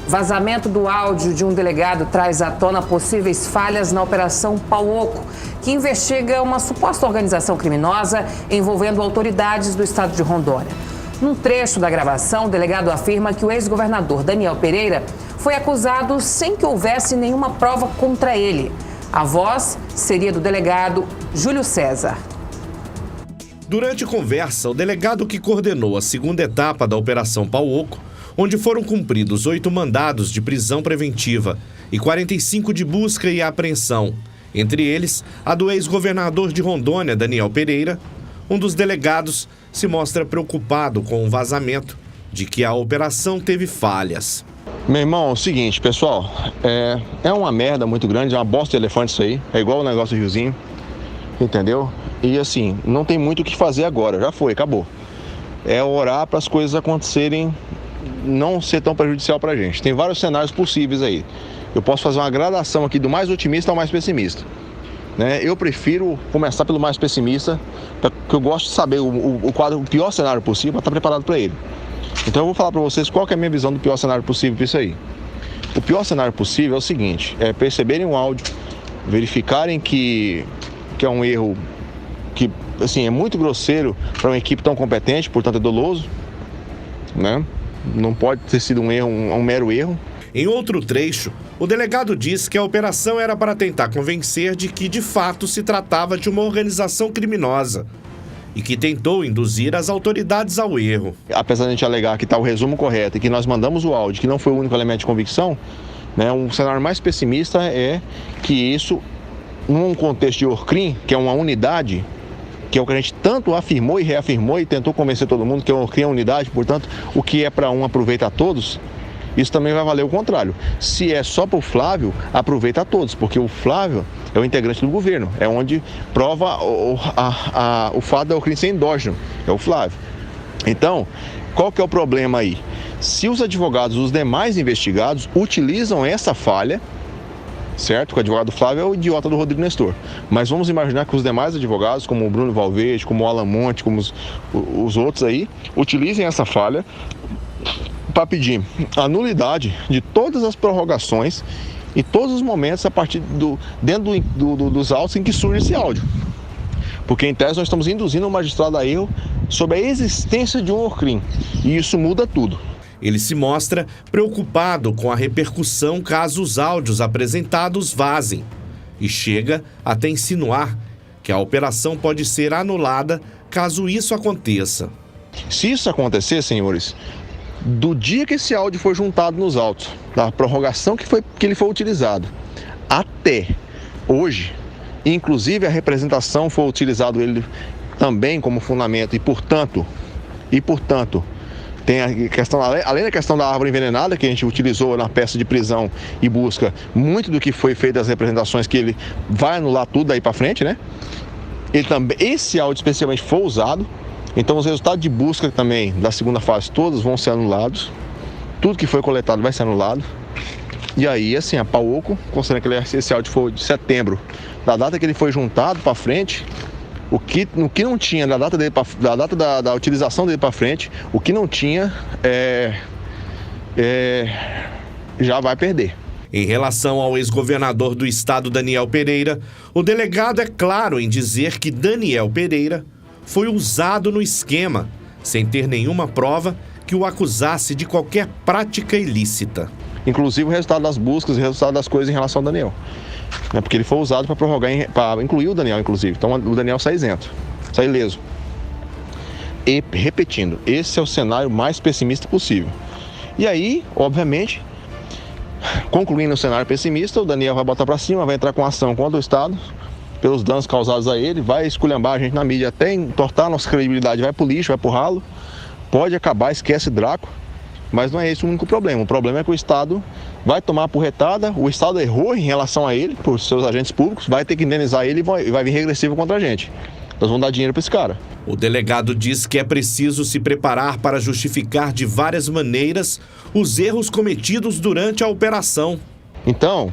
Vazamento do áudio de um delegado traz à tona possíveis falhas na Operação Pau-Oco, que investiga uma suposta organização criminosa envolvendo autoridades do estado de Rondônia. Num trecho da gravação, o delegado afirma que o ex-governador Daniel Pereira foi acusado sem que houvesse nenhuma prova contra ele. A voz seria do delegado Júlio César. Durante conversa, o delegado que coordenou a segunda etapa da Operação Pau-Oco, onde foram cumpridos 8 mandados de prisão preventiva e 45 de busca e apreensão, entre eles a do ex-governador de Rondônia, Daniel Pereira, um dos delegados se mostra preocupado com o vazamento de que a operação teve falhas. Meu irmão, é o seguinte, pessoal, é uma merda muito grande, é uma bosta de elefante isso aí, é igual o negócio do Riozinho, entendeu? E assim, não tem muito o que fazer agora, já foi, acabou. É orar para as coisas acontecerem, não ser tão prejudicial para a gente. Tem vários cenários possíveis aí. Eu posso fazer uma gradação aqui do mais otimista ao mais pessimista, né? Eu prefiro começar pelo mais pessimista, porque eu gosto de saber o pior cenário possível para estar preparado para ele. Então eu vou falar para vocês qual que é a minha visão do pior cenário possível para isso aí. O pior cenário possível é o seguinte, é perceberem o áudio, verificarem que é um erro que assim, é muito grosseiro para uma equipe tão competente, portanto é doloso, né? Não pode ter sido um erro, um mero erro. Em outro trecho, o delegado diz que a operação era para tentar convencer de que, de fato, se tratava de uma organização criminosa e que tentou induzir as autoridades ao erro. Apesar de a gente alegar que está o resumo correto e que nós mandamos o áudio, que não foi o único elemento de convicção, né, um cenário mais pessimista é que isso, num contexto de Orcrim, que é uma unidade, que é o que a gente tanto afirmou e reafirmou e tentou convencer todo mundo que o Orcrim é unidade, portanto, o que é para um aproveita a todos, isso também vai valer o contrário. Se é só para o Flávio, aproveita a todos, porque o Flávio é o integrante do governo, é onde prova o fato da Orcrim ser endógeno, é o Flávio. Então, qual que é o problema aí? Se os advogados, os demais investigados, utilizam essa falha, certo? Que o advogado Flávio é o idiota do Rodrigo Nestor. Mas vamos imaginar que os demais advogados, como o Bruno Valverde, como o Alan Monte, como os outros aí, utilizem essa falha para pedir a nulidade de todas as prorrogações e todos os momentos a partir dentro dos autos em que surge esse áudio. Porque em tese nós estamos induzindo o magistrado a erro sobre a existência de um Orcrim. E isso muda tudo. Ele se mostra preocupado com a repercussão caso os áudios apresentados vazem e chega até insinuar que a operação pode ser anulada caso isso aconteça. Se isso acontecer, senhores, do dia que esse áudio foi juntado nos autos, da prorrogação que ele foi utilizado, até hoje, inclusive a representação foi utilizado ele também como fundamento e portanto, tem a questão, além da questão da árvore envenenada, que a gente utilizou na peça de prisão e busca, muito do que foi feito das representações, que ele vai anular tudo daí para frente, né? Esse áudio especialmente foi usado, então os resultados de busca também da segunda fase todos vão ser anulados, tudo que foi coletado vai ser anulado. E aí, assim, a Pau-Oco, considerando que esse áudio foi de setembro, da data que ele foi juntado para frente, o que não tinha da data da utilização dele para frente, o que não tinha já vai perder. Em relação ao ex-governador do estado, Daniel Pereira, o delegado é claro em dizer que Daniel Pereira foi usado no esquema, sem ter nenhuma prova que o acusasse de qualquer prática ilícita. Inclusive o resultado das buscas e o resultado das coisas em relação ao Daniel. Porque ele foi usado para prorrogar, para incluir o Daniel, inclusive. Então o Daniel sai isento, sai ileso. E, repetindo, esse é o cenário mais pessimista possível. E aí, obviamente, concluindo o cenário pessimista, o Daniel vai botar para cima, vai entrar com ação contra o Estado, pelos danos causados a ele, vai esculhambar a gente na mídia até entortar a nossa credibilidade, vai pro lixo, vai pro ralo, pode acabar, esquece Draco. Mas não é esse o único problema. O problema é que o Estado vai tomar a porretada, o Estado errou em relação a ele, por seus agentes públicos, vai ter que indenizar ele e vai vir regressivo contra a gente. Nós vamos dar dinheiro para esse cara. O delegado diz que é preciso se preparar para justificar de várias maneiras os erros cometidos durante a operação. Então,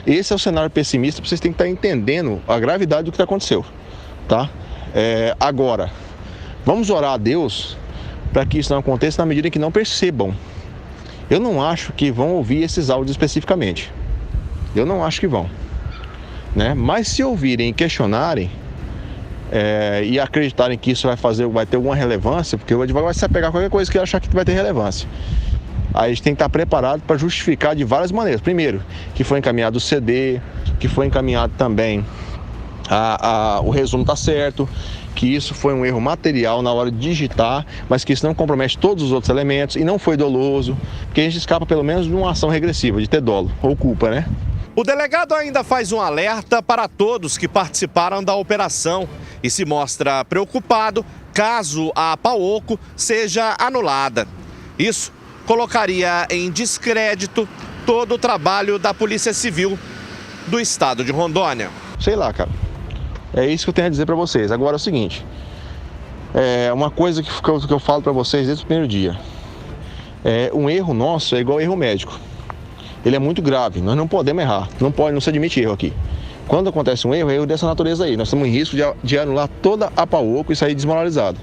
esse é o cenário pessimista, vocês têm que estar entendendo a gravidade do que aconteceu, tá? Agora, vamos orar a Deus para que isso não aconteça na medida em que não percebam Eu não acho que vão ouvir esses áudios especificamente. Eu não acho que vão, né? Mas se ouvirem e questionarem e acreditarem que isso vai ter alguma relevância, porque o advogado vai se apegar a qualquer coisa que ele achar que vai ter relevância. Aí a gente tem que estar preparado para justificar de várias maneiras. Primeiro, que foi encaminhado o CD, que foi encaminhado também o resumo está certo, que isso foi um erro material na hora de digitar, mas que isso não compromete todos os outros elementos e não foi doloso, porque a gente escapa pelo menos de uma ação regressiva, de ter dolo ou culpa, né? O delegado ainda faz um alerta para todos que participaram da operação e se mostra preocupado caso a PAOCO seja anulada. Isso colocaria em descrédito todo o trabalho da Polícia Civil do estado de Rondônia. Sei lá, cara. É isso que eu tenho a dizer para vocês. Agora é o seguinte, uma coisa que eu falo para vocês desde o primeiro dia. Um erro nosso é igual erro médico. Ele é muito grave, nós não podemos errar, não se admite erro aqui. Quando acontece um erro, é erro dessa natureza aí. Nós estamos em risco de anular toda a PAOCO e sair desmoralizado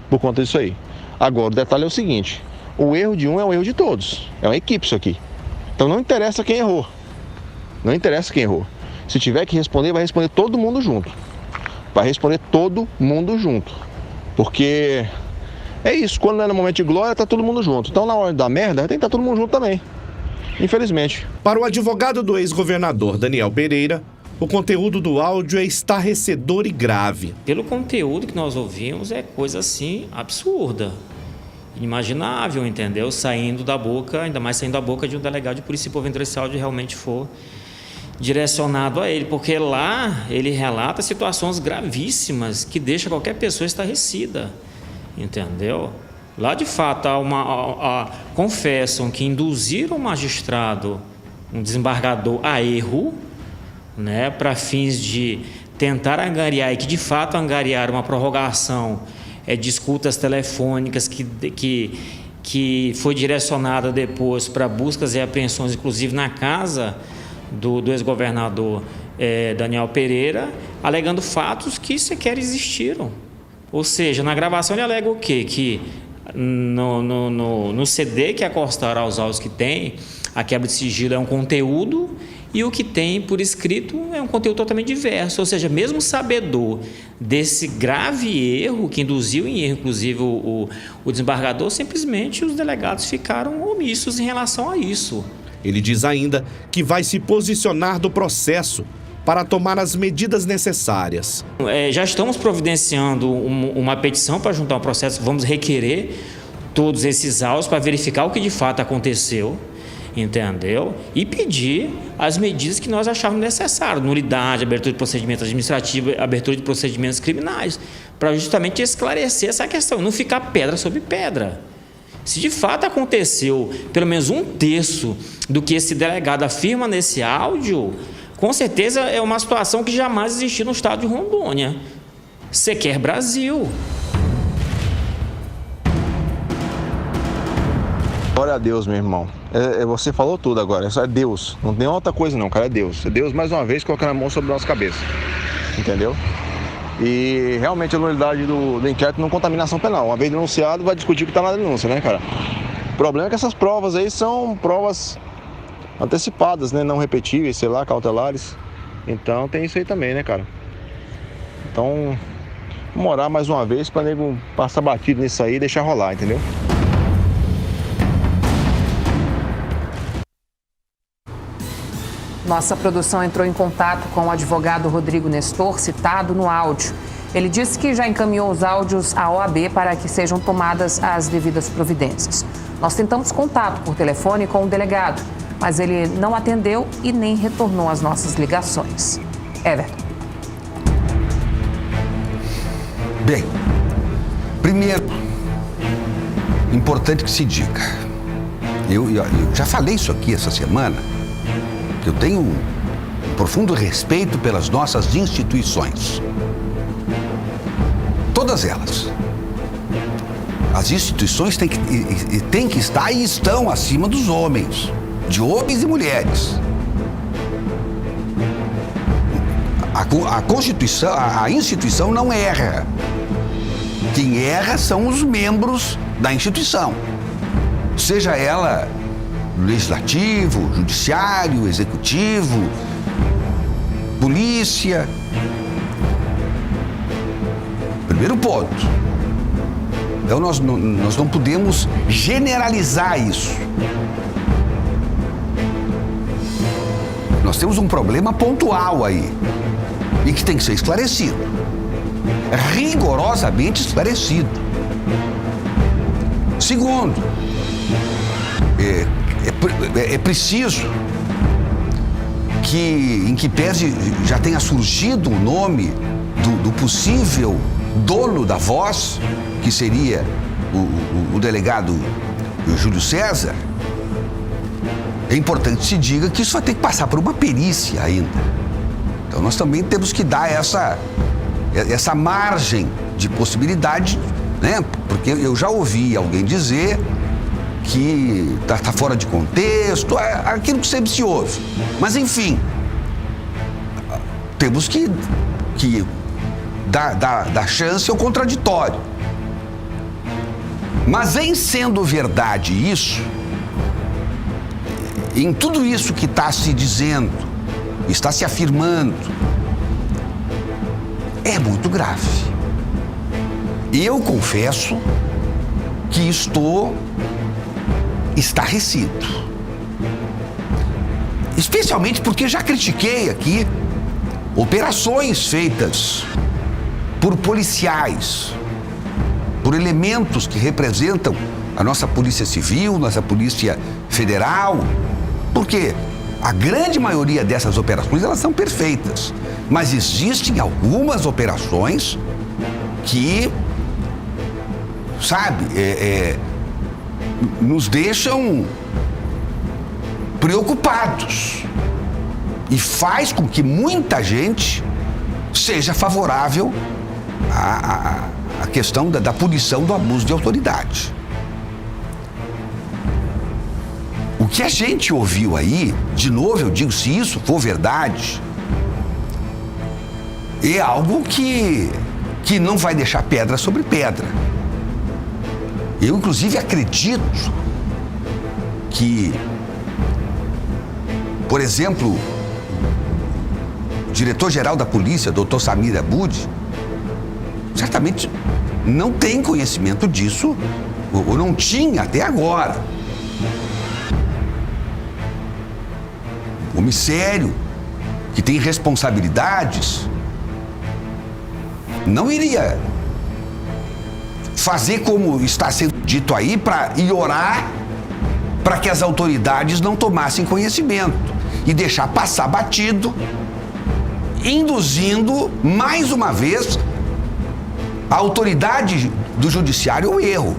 por conta disso aí. Agora, o detalhe é o seguinte, o erro de um é o erro de todos, é uma equipe isso aqui. Então não interessa quem errou, não interessa quem errou. Se tiver que responder, vai responder todo mundo junto. Vai responder todo mundo junto. Porque é isso, quando é no momento de glória, tá todo mundo junto. Então na hora da merda, tem que estar todo mundo junto também. Infelizmente. Para o advogado do ex-governador Daniel Pereira, o conteúdo do áudio é estarrecedor e grave. Pelo conteúdo que nós ouvimos, é coisa assim absurda. Inimaginável, entendeu? Ainda mais saindo da boca de um delegado de polícia, porventura esse áudio realmente for direcionado a ele, porque lá ele relata situações gravíssimas que deixam qualquer pessoa estarrecida, entendeu? Lá de fato confessam que induziram o magistrado, um desembargador, a erro, né, para fins de tentar angariar, e que de fato angariaram uma prorrogação de escutas telefônicas que foi direcionada depois para buscas e apreensões, inclusive na casa do ex-governador Daniel Pereira, alegando fatos que sequer existiram. Ou seja, na gravação ele alega o quê? Que no CD que acostaram aos áudios que tem, a quebra de sigilo é um conteúdo e o que tem por escrito é um conteúdo totalmente diverso. Ou seja, mesmo sabedor desse grave erro, que induziu em erro, inclusive, o desembargador, simplesmente os delegados ficaram omissos em relação a isso. Ele diz ainda que vai se posicionar do processo para tomar as medidas necessárias. Já estamos providenciando uma petição para juntar um processo, vamos requerer todos esses autos para verificar o que de fato aconteceu, entendeu? E pedir as medidas que nós achávamos necessárias, nulidade, abertura de procedimento administrativo, abertura de procedimentos criminais, para justamente esclarecer essa questão, não ficar pedra sobre pedra. Se de fato aconteceu pelo menos um terço do que esse delegado afirma nesse áudio, com certeza é uma situação que jamais existiu no estado de Rondônia. Sequer Brasil. Glória a Deus, meu irmão. Você falou tudo agora, é Deus. Não tem outra coisa não, cara, é Deus. É Deus mais uma vez colocando a mão sobre a nossa cabeça. Entendeu? E realmente a nulidade do inquérito não contaminação penal. Uma vez denunciado, vai discutir o que está na denúncia, né, cara? O problema é que essas provas aí são provas antecipadas, né? Não repetíveis, sei lá, cautelares. Então tem isso aí também, né, cara? Então, vamos orar mais uma vez para nego passar batido nisso aí e deixar rolar, entendeu? Nossa produção entrou em contato com o advogado Rodrigo Nestor, citado no áudio. Ele disse que já encaminhou os áudios à OAB para que sejam tomadas as devidas providências. Nós tentamos contato por telefone com o delegado, mas ele não atendeu e nem retornou às nossas ligações. Everton. Bem, primeiro, importante que se diga, eu já falei isso aqui essa semana, eu tenho um profundo respeito pelas nossas instituições. Todas elas. As instituições têm que estar e estão acima dos homens, de homens e mulheres. A Constituição, a instituição não erra. Quem erra são os membros da instituição. Seja ela legislativo, judiciário, executivo, polícia. Primeiro ponto. Então nós não podemos generalizar isso. Nós temos um problema pontual aí e que tem que ser esclarecido. Rigorosamente esclarecido. Segundo, é preciso que, em que pese já tenha surgido o nome do possível dono da voz, que seria o delegado Júlio César, é importante que se diga que isso vai ter que passar por uma perícia ainda. Então nós também temos que dar essa margem de possibilidade, né? Porque eu já ouvi alguém dizer que está fora de contexto, aquilo que sempre se ouve. Mas enfim, temos que dar chance ao contraditório. Mas em sendo verdade isso, em tudo isso que está se dizendo, está se afirmando, é muito grave. Eu confesso que estou estarrecido. Especialmente porque já critiquei aqui operações feitas por policiais, por elementos que representam a nossa Polícia Civil, nossa Polícia Federal, porque a grande maioria dessas operações, elas são perfeitas, mas existem algumas operações que, sabe, nos deixam preocupados e faz com que muita gente seja favorável à questão da punição do abuso de autoridade. O que a gente ouviu aí, de novo eu digo, se isso for verdade, é algo que não vai deixar pedra sobre pedra. Eu, inclusive, acredito que, por exemplo, o diretor-geral da polícia, Dr. Samir Abude, certamente não tem conhecimento disso, ou não tinha até agora. O Ministério, que tem responsabilidades, não iria fazer como está sendo dito aí para orar para que as autoridades não tomassem conhecimento e deixar passar batido, induzindo mais uma vez a autoridade do judiciário ao erro.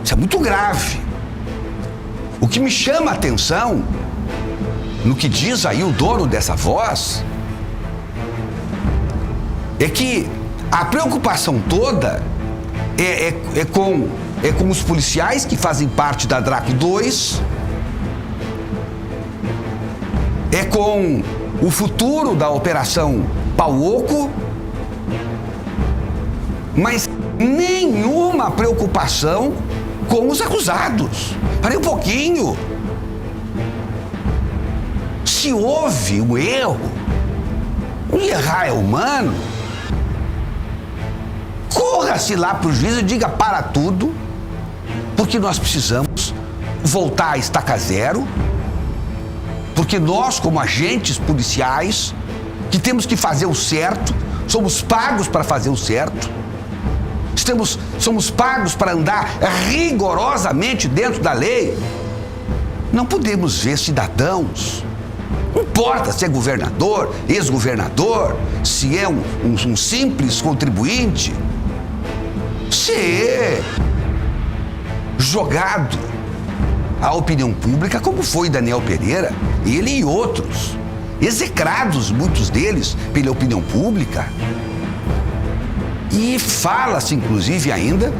Isso é muito grave. O que me chama a atenção no que diz aí o dono dessa voz é que a preocupação toda é com os policiais que fazem parte da DRACO 2, é com o futuro da Operação Pauoco, mas nenhuma preocupação com os acusados. Parei um pouquinho. Se houve um erro, e errar é humano, corra-se lá para o juiz e diga para tudo, porque nós precisamos voltar a estaca zero, porque nós, como agentes policiais, que temos que fazer o certo, somos pagos para fazer o certo, somos pagos para andar rigorosamente dentro da lei. Não podemos ver cidadãos, não importa se é governador, ex-governador, se é um simples contribuinte, ser jogado à opinião pública, como foi Daniel Pereira, ele e outros, execrados, muitos deles, pela opinião pública. E fala-se, inclusive, ainda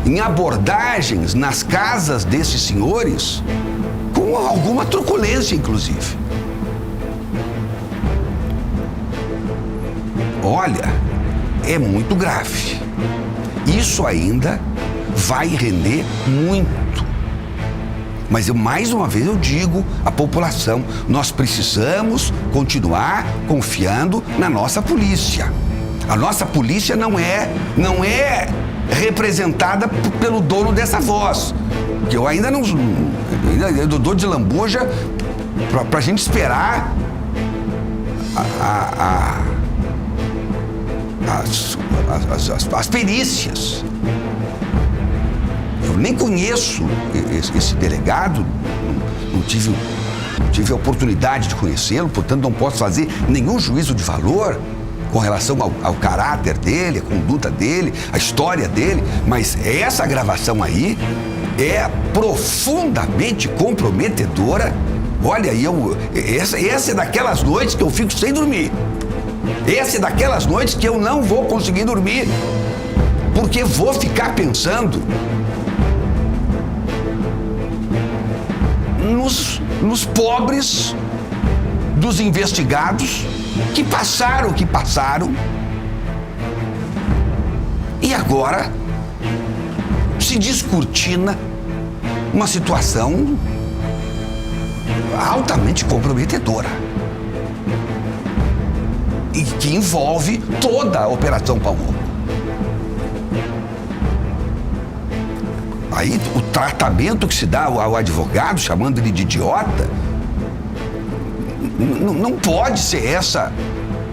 em abordagens nas casas desses senhores, com alguma truculência, inclusive. Olha, é muito grave. Isso ainda vai render muito. Mas mais uma vez eu digo à população, nós precisamos continuar confiando na nossa polícia. A nossa polícia não é representada pelo dono dessa voz. Que eu ainda não dou de lambuja pra gente esperar as perícias. Eu nem conheço esse delegado, não tive a oportunidade de conhecê-lo, portanto não posso fazer nenhum juízo de valor com relação ao caráter dele, a conduta dele, a história dele, mas essa gravação aí é profundamente comprometedora. Olha, essa é daquelas noites que eu fico sem dormir. Essa é daquelas noites que eu não vou conseguir dormir, porque vou ficar pensando nos pobres dos investigados que passaram e agora se descortina uma situação altamente comprometedora e que envolve toda a Operação Pau-Oco. Aí o tratamento que se dá ao advogado, chamando ele de idiota, não pode ser essa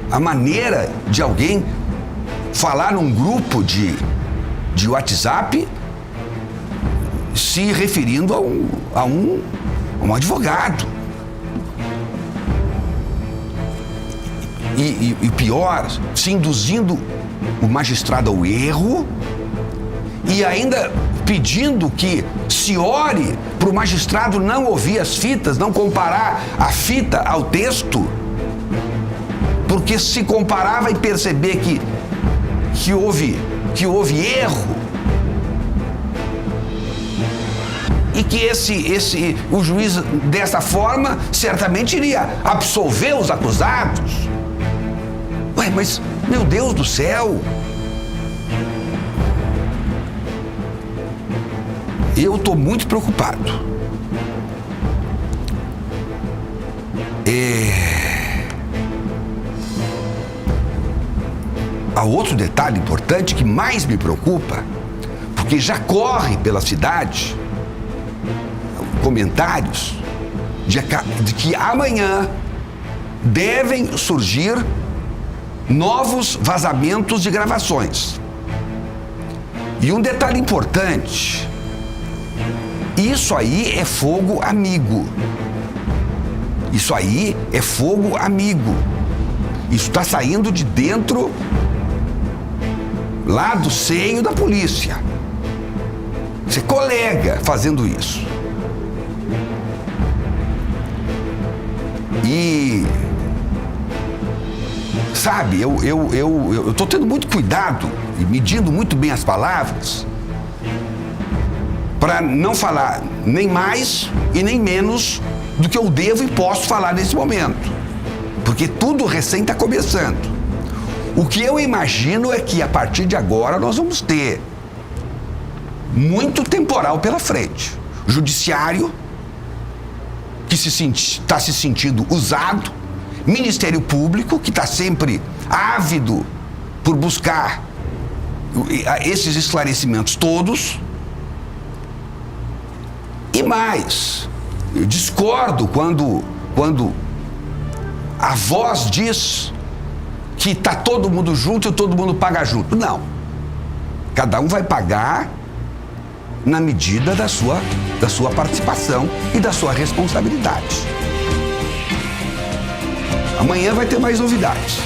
a maneira de alguém falar num grupo de WhatsApp se referindo a um advogado. E pior, se induzindo o magistrado ao erro e ainda pedindo que se ore para o magistrado não ouvir as fitas, não comparar a fita ao texto, porque se comparar vai perceber que houve erro e que o juiz dessa forma certamente iria absolver os acusados. Ué, mas meu Deus do céu! Eu estou muito preocupado. Há outro detalhe importante que mais me preocupa, porque já corre pela cidade comentários de que amanhã devem surgir novos vazamentos de gravações. E um detalhe importante: isso aí é fogo amigo. Isso aí é fogo amigo. Isso está saindo de dentro, lá do seio da polícia. Você é colega fazendo isso. E sabe, eu estou tendo muito cuidado e medindo muito bem as palavras para não falar nem mais e nem menos do que eu devo e posso falar nesse momento, porque tudo recém está começando. O que eu imagino é que a partir de agora nós vamos ter muito temporal pela frente. O judiciário que está se sentindo usado, Ministério Público que está sempre ávido por buscar esses esclarecimentos todos. E mais, eu discordo quando a voz diz que está todo mundo junto e todo mundo paga junto. Não. Cada um vai pagar na medida da sua participação e da sua responsabilidade. Amanhã vai ter mais novidades.